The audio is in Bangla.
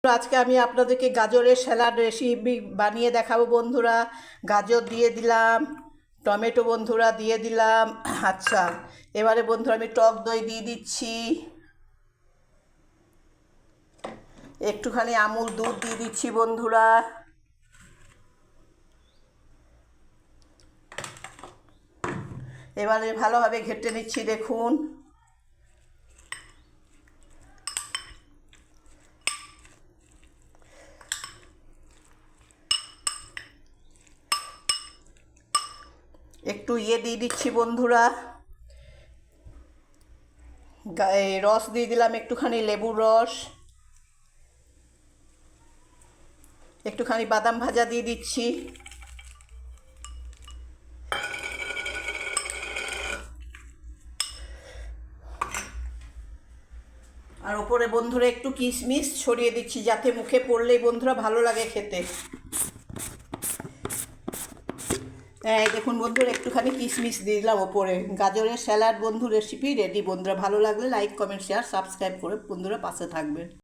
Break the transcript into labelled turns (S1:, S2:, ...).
S1: আজকে আমি আপনাদেরকে গাজরের স্যালাড রেসিপি বানিয়ে দেখাবো বন্ধুরা। গাজর দিয়ে দিলাম, টমেটো বন্ধুরা দিয়ে দিলাম। আচ্ছা, এবারে বন্ধুরা আমি টক দই দিয়ে দিচ্ছি, একটুখানি আমুল দুধ দিয়ে দিচ্ছি বন্ধুরা। এবারে ভালোভাবে ঘেঁটে নিচ্ছি, দেখুন। একটু দিয়ে দিচ্ছি বন্ধুরা, রস দিয়ে দিলাম, একটুখানি লেবুর রস, একটুখানি বাদাম ভাজা দিয়ে দিচ্ছি, আর ওপরে বন্ধুরা একটু কিশমিশ ছড়িয়ে দিচ্ছি, যাতে মুখে পড়লেই বন্ধুরা ভালো লাগে খেতে। হ্যাঁ, দেখুন বন্ধুরা, একটুখানি কিশমিশ দিয়ে দিলাম ওপরে। গাজরের স্যালাড বন্ধু রেসিপি রেডি বন্ধুরা। ভালো লাগলে লাইক, কমেন্ট, শেয়ার, সাবস্ক্রাইব করে বন্ধুরা পাশে থাকবেন।